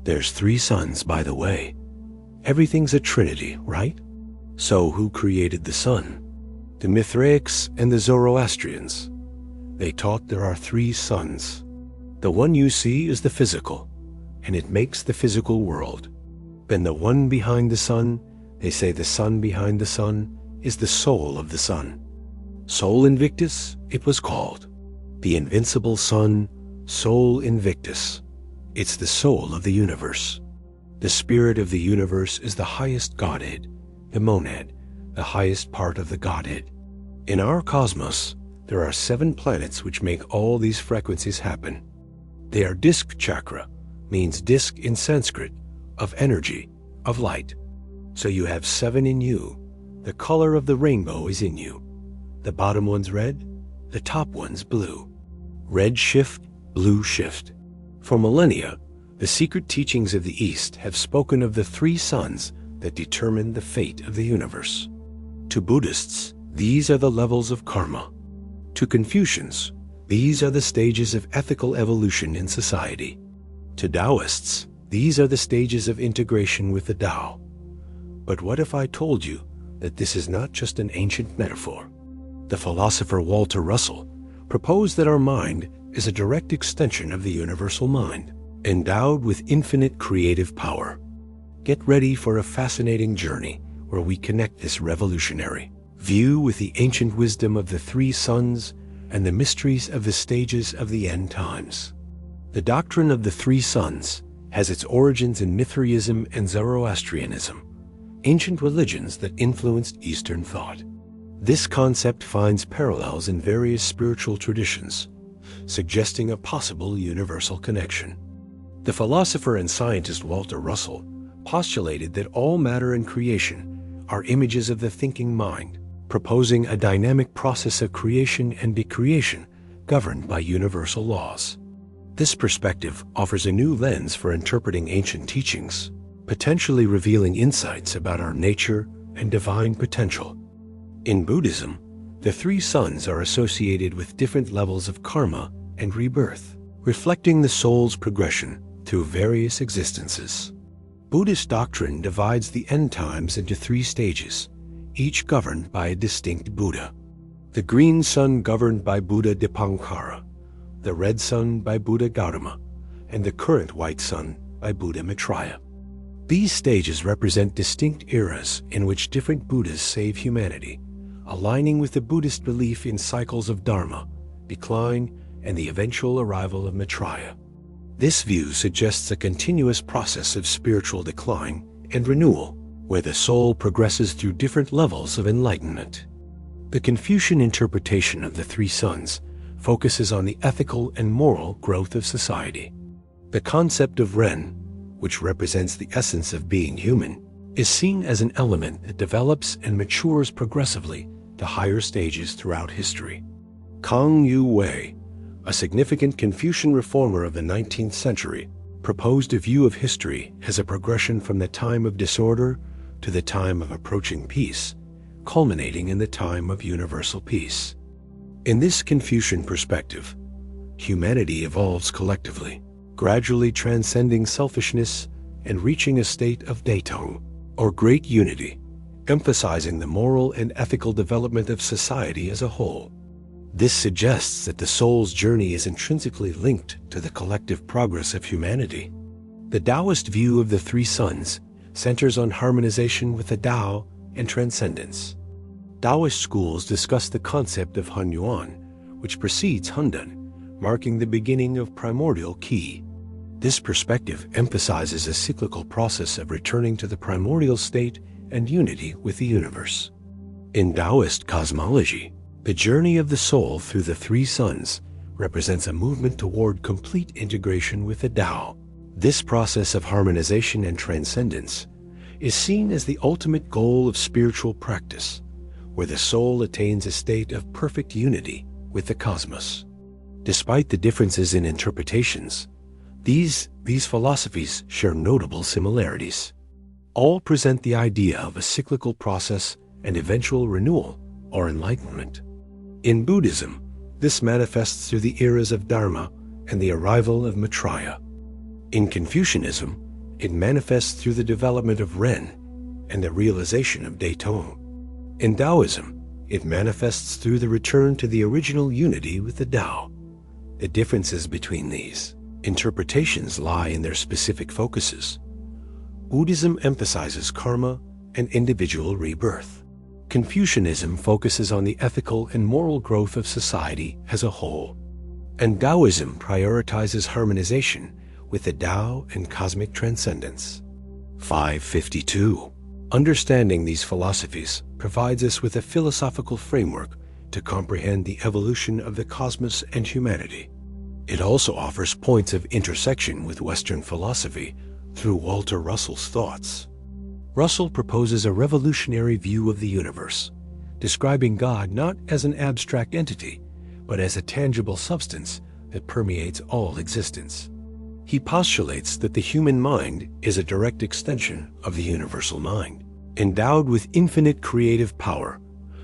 There's three suns, by the way. Everything's a trinity, right? So who created the sun? The Mithraics and the Zoroastrians. They taught there are three suns. The one you see is the physical, and it makes the physical world. Then the one behind the sun, they say the sun behind the sun, is the soul of the sun. Sol Invictus, it was called. The invincible sun, Sol Invictus. It's the soul of the universe. The spirit of the universe is the highest godhead, the monad, the highest part of the godhead. In our cosmos, there are 7 planets which make all these frequencies happen. They are disk chakra, means disk in Sanskrit, of energy, of light. So you have 7 in you. The color of the rainbow is in you. The bottom one's red, the top one's blue. Red shift, blue shift. For millennia, the secret teachings of the East have spoken of the 3 suns that determine the fate of the universe. To Buddhists, these are the levels of karma. To Confucians, these are the stages of ethical evolution in society. To Taoists, these are the stages of integration with the Tao. But what if I told you that this is not just an ancient metaphor? The philosopher Walter Russell proposed that our mind is a direct extension of the universal mind, endowed with infinite creative power. Get ready for a fascinating journey where we connect this revolutionary view with the ancient wisdom of the 3 suns and the mysteries of the stages of the end times. The doctrine of the 3 suns has its origins in Mithraism and Zoroastrianism, ancient religions that influenced Eastern thought. This concept finds parallels in various spiritual traditions, suggesting a possible universal connection. The philosopher and scientist Walter Russell postulated that all matter and creation are images of the thinking mind, proposing a dynamic process of creation and decreation governed by universal laws. This perspective offers a new lens for interpreting ancient teachings, potentially revealing insights about our nature and divine potential. In Buddhism, the 3 suns are associated with different levels of karma and rebirth, reflecting the soul's progression through various existences. Buddhist doctrine divides the end times into 3 stages, each governed by a distinct Buddha. The green sun governed by Buddha Dipankara, the red sun by Buddha Gautama, and the current white sun by Buddha Maitreya. These stages represent distinct eras in which different Buddhas save humanity, aligning with the Buddhist belief in cycles of dharma, decline, and the eventual arrival of Maitreya. This view suggests a continuous process of spiritual decline and renewal, where the soul progresses through different levels of enlightenment. The Confucian interpretation of the 3 suns focuses on the ethical and moral growth of society. The concept of Ren, which represents the essence of being human, is seen as an element that develops and matures progressively to higher stages throughout history. Kang Yu Wei, a significant Confucian reformer of the 19th century, proposed a view of history as a progression from the time of disorder to the time of approaching peace, culminating in the time of universal peace. In this Confucian perspective, humanity evolves collectively, gradually transcending selfishness and reaching a state of Daitong, or great unity, emphasizing the moral and ethical development of society as a whole. This suggests that the soul's journey is intrinsically linked to the collective progress of humanity. The Taoist view of the 3 suns centers on harmonization with the Tao and transcendence. Taoist schools discuss the concept of Hunyuan, which precedes Hundan, marking the beginning of primordial Qi. This perspective emphasizes a cyclical process of returning to the primordial state and unity with the universe. In Taoist cosmology, the journey of the soul through the 3 suns represents a movement toward complete integration with the Tao. This process of harmonization and transcendence is seen as the ultimate goal of spiritual practice, where the soul attains a state of perfect unity with the cosmos. Despite the differences in interpretations, these philosophies share notable similarities. All present the idea of a cyclical process and eventual renewal or enlightenment. In Buddhism, this manifests through the eras of Dharma and the arrival of Maitreya. In Confucianism, It manifests through the development of Ren and the realization of Daitong. In Taoism, it manifests through the return to the original unity with the Tao. The differences between these interpretations lie in their specific focuses. Buddhism emphasizes karma and individual rebirth. Confucianism focuses on the ethical and moral growth of society as a whole. And Taoism prioritizes harmonization with the Tao and cosmic transcendence. 552. Understanding these philosophies provides us with a philosophical framework to comprehend the evolution of the cosmos and humanity. It also offers points of intersection with Western philosophy through Walter Russell's thoughts. Russell proposes a revolutionary view of the universe, describing God not as an abstract entity, but as a tangible substance that permeates all existence. He postulates that the human mind is a direct extension of the universal mind, endowed with infinite creative power,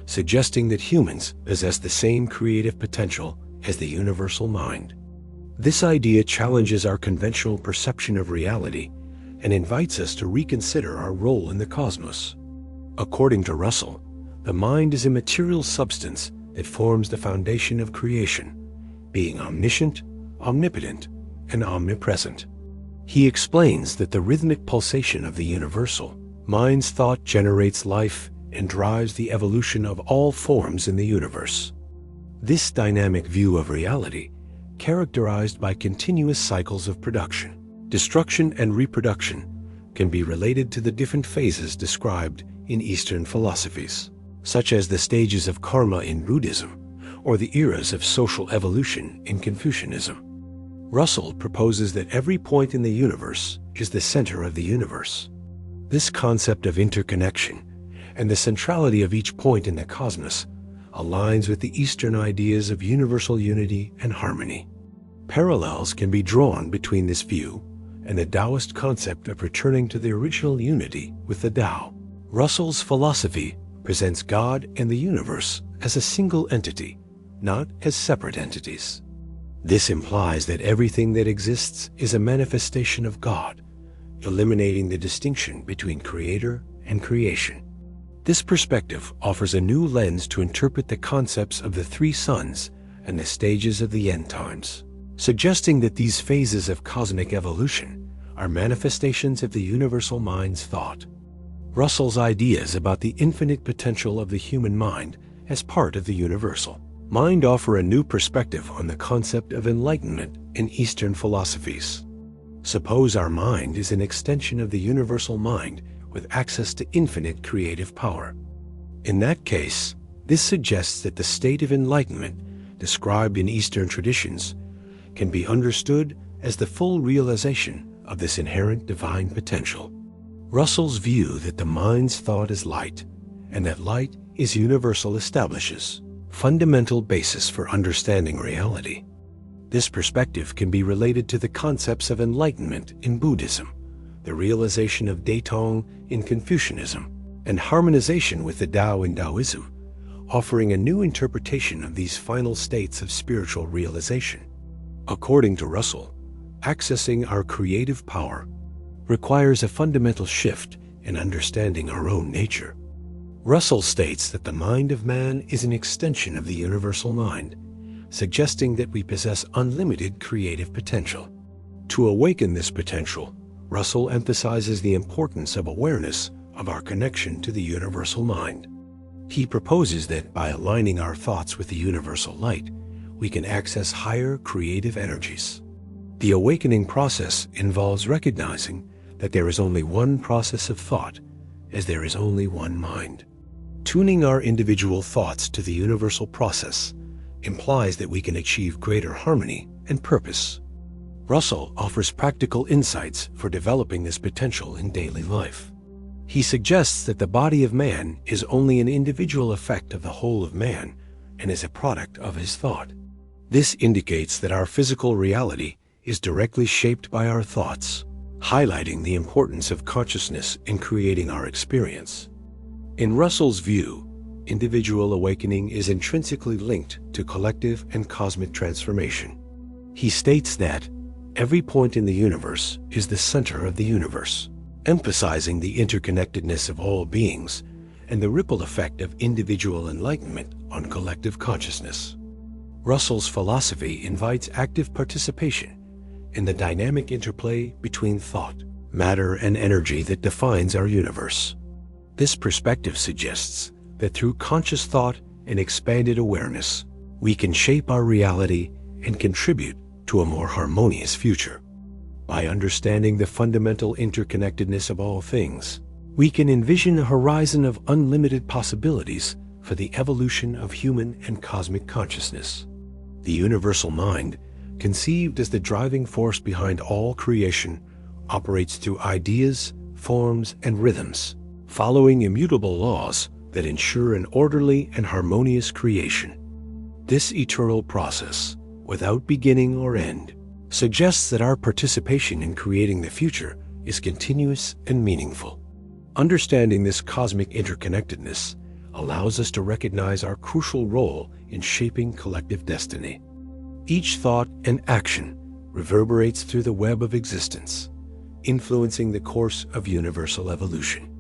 suggesting that humans possess the same creative potential as the universal mind. This idea challenges our conventional perception of reality and invites us to reconsider our role in the cosmos. According to Russell, the mind is a material substance that forms the foundation of creation, being omniscient, omnipotent, and omnipresent. He explains that the rhythmic pulsation of the universal mind's thought generates life and drives the evolution of all forms in the universe. This dynamic view of reality, characterized by continuous cycles of production, destruction, and reproduction, can be related to the different phases described in Eastern philosophies, such as the stages of karma in Buddhism or the eras of social evolution in Confucianism. Russell proposes that every point in the universe is the center of the universe. This concept of interconnection and the centrality of each point in the cosmos aligns with the Eastern ideas of universal unity and harmony. Parallels can be drawn between this view and the Taoist concept of returning to the original unity with the Tao. Russell's philosophy presents God and the universe as a single entity, not as separate entities. This implies that everything that exists is a manifestation of God, eliminating the distinction between creator and creation. This perspective offers a new lens to interpret the concepts of the three suns and the stages of the end times, suggesting that these phases of cosmic evolution are manifestations of the universal mind's thought. Russell's ideas about the infinite potential of the human mind as part of the universal mind offer a new perspective on the concept of enlightenment in Eastern philosophies. Suppose our mind is an extension of the universal mind with access to infinite creative power. In that case, this suggests that the state of enlightenment described in Eastern traditions can be understood as the full realization of this inherent divine potential. Russell's view that the mind's thought is light and that light is universal establishes fundamental basis for understanding reality. This perspective can be related to the concepts of enlightenment in Buddhism, the realization of Daitong in Confucianism, and harmonization with the Tao in Taoism, offering a new interpretation of these final states of spiritual realization. According to Russell, accessing our creative power requires a fundamental shift in understanding our own nature. Russell states that the mind of man is an extension of the universal mind, suggesting that we possess unlimited creative potential. To awaken this potential, Russell emphasizes the importance of awareness of our connection to the universal mind. He proposes that by aligning our thoughts with the universal light, we can access higher creative energies. The awakening process involves recognizing that there is only one process of thought, as there is only one mind. Tuning our individual thoughts to the universal process implies that we can achieve greater harmony and purpose. Russell offers practical insights for developing this potential in daily life. He suggests that the body of man is only an individual effect of the whole of man and is a product of his thought. This indicates that our physical reality is directly shaped by our thoughts, highlighting the importance of consciousness in creating our experience. In Russell's view, individual awakening is intrinsically linked to collective and cosmic transformation. He states that Every point in the universe is the center of the universe, emphasizing the interconnectedness of all beings and the ripple effect of individual enlightenment on collective consciousness. Russell's philosophy invites active participation in the dynamic interplay between thought, matter, and energy that defines our universe. This perspective suggests that through conscious thought and expanded awareness, we can shape our reality and contribute to a more harmonious future. By understanding the fundamental interconnectedness of all things, we can envision a horizon of unlimited possibilities for the evolution of human and cosmic consciousness. The universal mind, conceived as the driving force behind all creation, operates through ideas, forms, and rhythms, following immutable laws that ensure an orderly and harmonious creation. This eternal process, without beginning or end, suggests that our participation in creating the future is continuous and meaningful. Understanding this cosmic interconnectedness allows us to recognize our crucial role in shaping collective destiny. Each thought and action reverberates through the web of existence, influencing the course of universal evolution.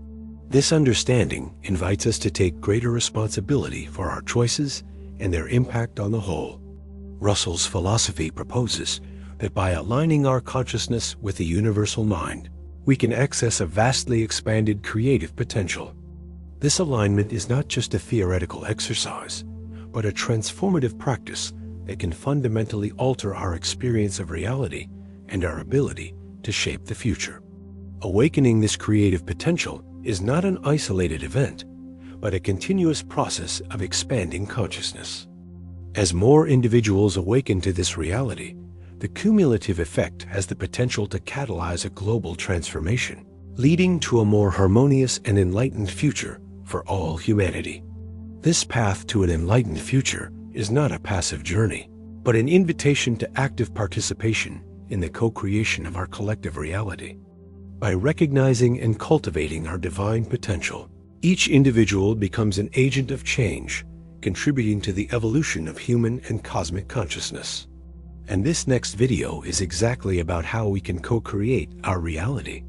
This understanding invites us to take greater responsibility for our choices and their impact on the whole. Russell's philosophy proposes that by aligning our consciousness with the universal mind, we can access a vastly expanded creative potential. This alignment is not just a theoretical exercise, but a transformative practice that can fundamentally alter our experience of reality and our ability to shape the future. Awakening this creative potential is not an isolated event, but a continuous process of expanding consciousness. As more individuals awaken to this reality, the cumulative effect has the potential to catalyze a global transformation, leading to a more harmonious and enlightened future for all humanity. This path to an enlightened future is not a passive journey, but an invitation to active participation in the co-creation of our collective reality. By recognizing and cultivating our divine potential, each individual becomes an agent of change, contributing to the evolution of human and cosmic consciousness. And this next video is exactly about how we can co-create our reality.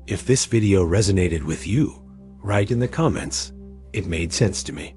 If this video resonated with you, write in the comments, "It made sense to me."